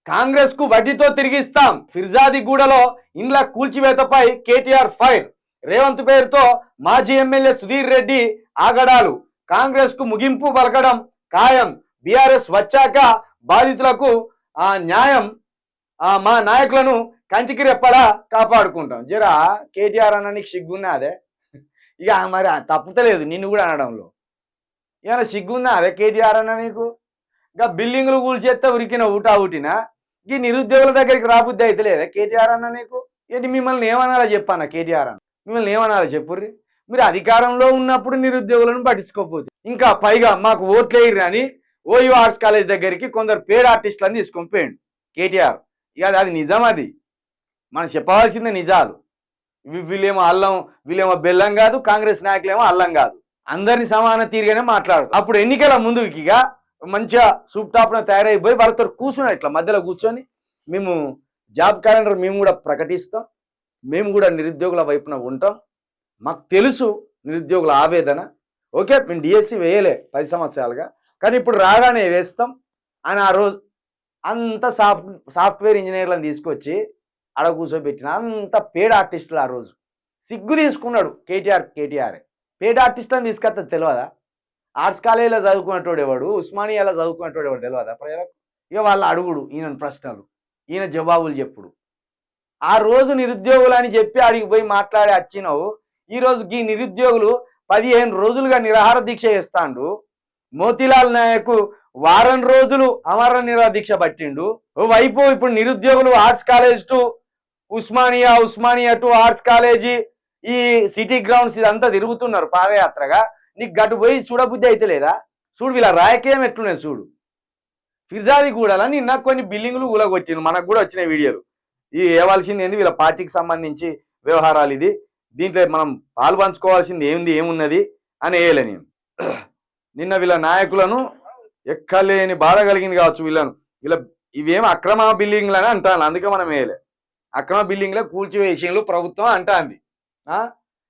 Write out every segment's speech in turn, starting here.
కాంగ్రెస్ కు వడ్డీతో తిరిగిస్తాం. ఫిర్జాదిగూడలో ఇండ్ల కూల్చివేతపై కేటీఆర్ ఫైర్. రేవంత్ పేరుతో మాజీ ఎమ్మెల్యే సుధీర్ రెడ్డి ఆగడాలు. కాంగ్రెస్ కు ముగింపు పలకడం ఖాయం. బీఆర్ఎస్ వచ్చాక బాధితులకు న్యాయం, మా నాయకులను కంటికి రెప్పలా కాపాడుకుంటాం. జరా కేటీఆర్ అన్న నీకు సిగ్గున్నా అదే? ఇక మరి తప్పుతలేదు నిన్ను కూడా అనడంలో. ఏమైనా సిగ్గున్నా అదే కేటీఆర్ అన్న నీకు? ఇంకా బిల్డింగులు కూల్చేస్తే ఉరికిన ఊటా ఊటినా ఈ నిరుద్యోగుల దగ్గరికి రాబుద్ది అయితే లేదా కేటీఆర్ అన్న నీకు? ఏంటి మిమ్మల్ని ఏమనాలో చెప్పానా కేటీఆర్ అన్న? మిమ్మల్ని ఏమనాలో చెప్పుర్రి. మీరు అధికారంలో ఉన్నప్పుడు నిరుద్యోగులను పట్టించుకోకపోతే, ఇంకా పైగా మాకు ఓట్లేయరు అని ఓయూ ఆర్ట్స్ కాలేజ్ దగ్గరికి కొందరు పేడ్ ఆర్టిస్టులను తీసుకొని పోయిండు కేటీఆర్. ఇక అది నిజం, అది మనం చెప్పవలసిందే నిజాలు. వీళ్ళేమో అల్లం, వీళ్ళేమో బెల్లం కాదు, కాంగ్రెస్ నాయకులేమో అల్లం కాదు. అందరినీ సమాన తీరుగానే మాట్లాడు. అప్పుడు ఎన్నికల ముందుకి ఇక మంచిగా సూప్ టాప్న తయారైపోయి వాళ్ళతో కూర్చున్నాడు, ఇట్లా మధ్యలో కూర్చొని మేము జాబ్ క్యాలెండర్ మేము కూడా ప్రకటిస్తాం, మేము కూడా నిరుద్యోగుల వైపున ఉంటాం, మాకు తెలుసు నిరుద్యోగుల ఆవేదన. ఓకే, మేము డిఎస్సి వేయలే 10 సంవత్సరాలుగా, కానీ ఇప్పుడు రాగానే వేస్తాం అని ఆ రోజు అంత సాఫ్ట్వేర్ ఇంజనీర్లను తీసుకొచ్చి ఆడ కూర్చోబెట్టిన అంత పేడ్ ఆర్టిస్టులు ఆ రోజు సిగ్గు తీసుకున్నాడు కేటీఆర్. పేడ్ ఆర్టిస్టులను తీసుకొస్తే తెలియదా? ఆర్ట్స్ కాలేజీలో చదువుకునేటోడు ఎవడు, ఉస్మానియాలో చదువుకునేటోడు ఎవడు తెలియదా ప్రజలకు? ఇక వాళ్ళ అడుగుడు, ఈయన ప్రశ్నలు, ఈయన జవాబులు చెప్పుడు. ఆ రోజు నిరుద్యోగులు అని చెప్పి అడిగి పోయి మాట్లాడి వచ్చినావు. ఈరోజు ఈ నిరుద్యోగులు 15 రోజులుగా నిరాహార దీక్ష చేస్తాండు. మోతీలాల్ నాయక్ వారం రోజులు అమర నిరాహార దీక్ష పట్టిండు. ఓవైపు ఇప్పుడు నిరుద్యోగులు arts college to Osmania to arts college, ఈ సిటీ గ్రౌండ్స్ ఇదంతా తిరుగుతున్నారు పాదయాత్రగా. నీకు గటు పోయి చూడబుద్ధి అయితే లేదా? చూడు వీళ్ళ రాయకేం ఎట్లున్నాయి చూడు. ఫిర్జాదిగూడలో నిన్న కొన్ని బిల్డింగులు ఊలగొచ్చింది, మనకు కూడా వచ్చిన వీడియోలు. ఇది ఏవాల్సింది ఏంది, వీళ్ళ పార్టీకి సంబంధించి వ్యవహారాలు, ఇది దీంట్లో మనం పాలు పంచుకోవాల్సింది ఏమున్నది అని వేయలే నేను. నిన్న వీళ్ళ నాయకులను ఎక్కలేని బాధ కలిగింది కావచ్చు వీళ్ళ ఇవేం అక్రమ బిల్డింగ్లు అని అంటాను, అందుకే మనం వేయలే. అక్రమ బిల్డింగ్లో కూల్చివేషన్లు ప్రభుత్వం అంటాంది.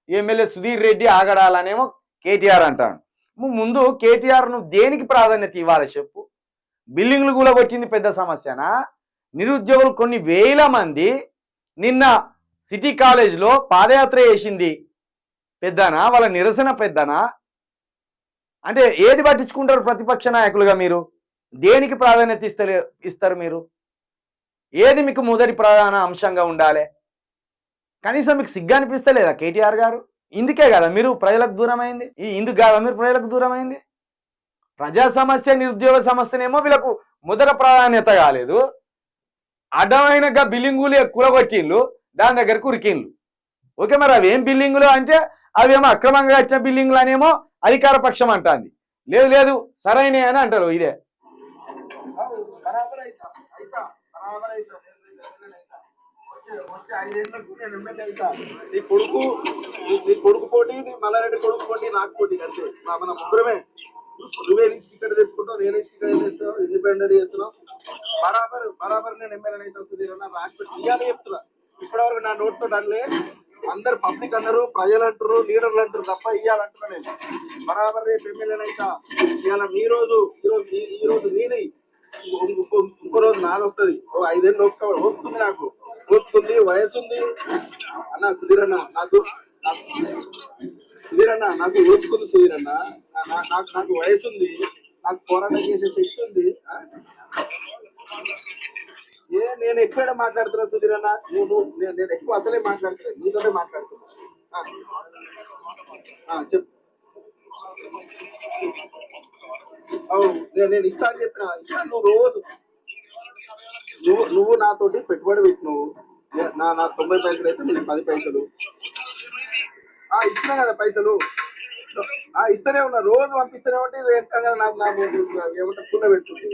ఎమ్మెల్యే సుధీర్ రెడ్డి ఆగడాలనేమో కేటీఆర్ అంటాను. ముందు కేటీఆర్ నువ్వు దేనికి ప్రాధాన్యత ఇవ్వాలి చెప్పు? బిల్డింగ్లు కూడా వచ్చింది పెద్ద సమస్యనా? నిరుద్యోగులు కొన్ని వేల మంది నిన్న సిటీ కాలేజ్లో పాదయాత్ర చేసింది పెద్దనా? వాళ్ళ నిరసన పెద్దనా? అంటే ఏది పట్టించుకుంటారు ప్రతిపక్ష నాయకులుగా మీరు? దేనికి ప్రాధాన్యత ఇస్తారు మీరు? ఏది మీకు మొదటి ప్రధాన అంశంగా ఉండాలి? కనీసం మీకు సిగ్గు అనిపిస్తలేదా కేటీఆర్ గారు? ఇందుకే కదా మీరు ప్రజలకు దూరమైంది, ఇందుకు కాదా మీరు ప్రజలకు దూరమైంది? ప్రజా సమస్య, నిరుద్యోగ సమస్యనేమో వీళ్ళకు మొదట ప్రాధాన్యత కాలేదు. అడ్డమైనగా బిల్డింగులు కూలగొట్టిండ్లు, దాని దగ్గరకు ఉరికిండ్లు. ఓకే, మరి అవేం బిల్డింగులు అంటే అవేమో అక్రమంగా వచ్చిన బిల్డింగులు అనేమో అధికార పక్షం అంటుంది. లేదు సరైన అని అంటారు. ఇదే నీ కొడుకు పోటీ, నీ మల్లారెడ్డి కొడుకు పోటీ, నాకు పోటీ అంతే. మన ముగ్గురమే. నువ్వే నుంచి టికెట్ తెచ్చుకుంటావు, నేనే టికెట్ తెస్తావు, ఇండిపెండెంట్ చేస్తున్నావు. బరాబర్ నేను ఎమ్మెల్యే అవుతావు సుధీర్ అన్న, రాష్ట్ర ఇయ్యాలని చెప్తున్నా. ఇప్పటివరకు నా నోటితో అనలే, అందరు పబ్లిక్ అన్నారు, ప్రజలు అంటారు, లీడర్లు అంటారు తప్ప ఇయ్యాలంటున్నా నేను. బరాబర్ రేపు ఎమ్మెల్యే అవుతా. ఇవాళ ఈ రోజు నీది, ఇంకో రోజు నాది వస్తుంది. 5 ఏళ్ళు ఓపుతుంది, నాకు ఓపుతుంది, వయసు ఉంది అన్న. సుధీర్ అన్న నాకు ఓపుకుంది. సుధీర్ అన్న నాకు వయసు ఉంది, నాకు పోరాటం చేసే శక్తి ఉంది. నేను ఎక్కువ మాట్లాడుతున్నా సుధీర్ అన్న, నేను ఎక్కువ అసలే మాట్లాడుతున్నా, నీతోనే మాట్లాడుతున్నా. చెప్పు. నేను ఇస్తా అని చెప్పిన. నువ్వు రోజు నువ్వు నాతోటి పెట్టుబడి పెట్టినవు. నా 90 పైసలు అయితే నీకు 10 పైసలు ఇచ్చినా కదా. పైసలు ఇస్తూనే ఉన్నా, రోజు పంపిస్తూనే ఉంటే నాకు ఏమంటే పుల్ల పెడుతుంది.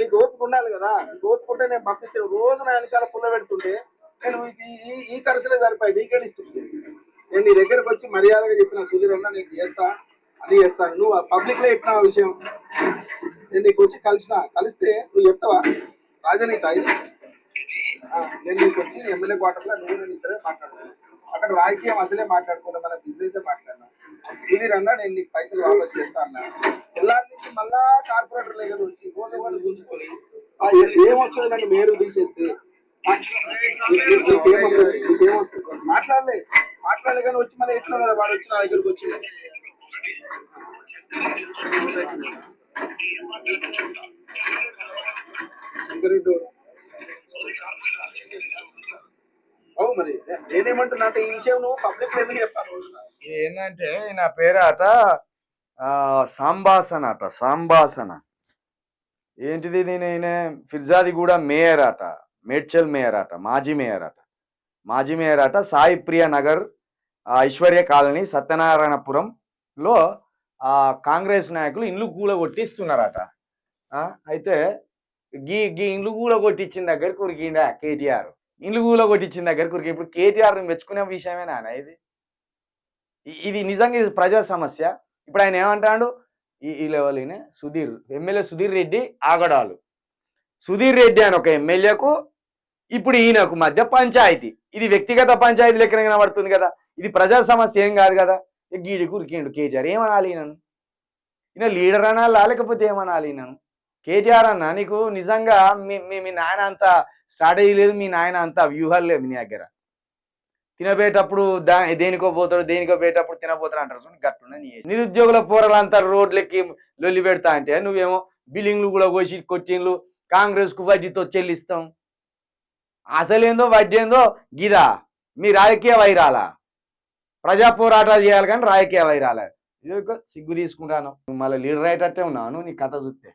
నీకు ఓపిక ఉండాలి కదా, నీకు ఓపుకుంటే నేను పంపిస్తే రోజు నా వెనకాల పుల్ల పెడుతుంటే నేను ఈ ఖర్చులే సరిపోయి నీకేళ్ళు ఇస్తుంది. నేను నీ దగ్గరకు వచ్చి మర్యాదగా చెప్పిన సుధీర్ అన్న నేను చేస్తా అని చేస్తాను. నువ్వు పబ్లిక్ లో చెప్పిన విషయం నేను నీకు వచ్చి కలిస్తే నువ్వు చెప్తావా? రాజనీత ఇది. నేను నీకు వచ్చి ఎమ్మెల్యే క్వార్టర్లో నువ్వు నేను ఇద్దరే మాట్లాడుతున్నాను. అక్కడ రాజకీయం అసలే మాట్లాడుకుంటా మన బిజినెస్ మాట్లాడినా సుధీర్ అన్న నేను నీకు పైసలు వాపస్ చేస్తా అన్నా తెల్లారి నుంచి మళ్ళా కార్పొరేటర్ దగ్గర వచ్చి రోజు గుంజుకొని ఏమొస్తుంది నన్ను మేరు తీసేస్తే నీకేమొస్తుంది మాట్లాడలే కానీ వచ్చి మళ్ళీ ఎట్లా కదా వాడు వచ్చి నా దగ్గరకు వచ్చి అవు మరి నేనేమంటున్నా అంటే ఈ విషయం నువ్వు పబ్లిక్ ఎందుకు చెప్పాలి ఏంటంటే నా పేరాట సాంబాసన అట సాంబాసన ఏంటిది నేను ఫిర్జాది కూడా మేయర్ అట మేడ్చల్ మేయర్ అట మాజీ మేయర్ అట సాయి ప్రియ నగర్ ఐశ్వర్య కాలనీ సత్యనారాయణపురంలో కాంగ్రెస్ నాయకులు ఇండ్లు కూలగొట్టిస్తున్నారట అయితే గీ ఇండ్లు కూలగొట్టించిన దగ్గరికి ఉరికిండా కేటీఆర్ ఇండ్లు కూలగొట్టించిన దగ్గరికి ఉరికి ఇప్పుడు కేటీఆర్ మెచ్చుకునే విషయమేనా ఇది ఇది నిజంగా ఇది ప్రజా సమస్య. ఇప్పుడు ఆయన ఏమంటాడు ఈ లెవెల్ ఎమ్మెల్యే సుధీర్ రెడ్డి ఆగడాలు సుధీర్ రెడ్డి అని ఒక ఎమ్మెల్యేకు ఇప్పుడు ఈయనకు మధ్య పంచాయతీ ఇది వ్యక్తిగత పంచాయతీ లెక్కన కనబడుతుంది కదా ఇది ప్రజా సమస్య ఏం కాదు కదా గీడి కురికిండు కేటీఆర్ ఏమనాలి ఈయన లీడర్ అనాలా లేకపోతే ఏమనాలి కేటీఆర్ అన్న నీకు నిజంగా మీ నాయన అంత స్ట్రాటజీ లేదు మీ నాయన అంత వ్యూహాలు లేదు నీ దగ్గర తినబోయేటప్పుడు దేనికో పోయేటప్పుడు తినబోతారు అంటారు గట్టున నిరుద్యోగుల పోరాలంతా రోడ్లకి లొల్లి పెడతా అంటే నువ్వేమో బిల్డింగ్లు కూడా కోసి కొట్టిండ్లు కాంగ్రెస్కు వడ్డీతో చెల్లిస్తాం అసలేందో వడ్డీ ఏందో గిదా మీ రాజకీయ వైరాలా ప్రజా పోరాటాలు చేయాలి కానీ రాజకీయ వైరాలా ఇది సిగ్గు తీసుకుంటాను మళ్ళీ లీడర్ అయ్యేటట్టే ఉన్నాను నీ కథ చూస్తే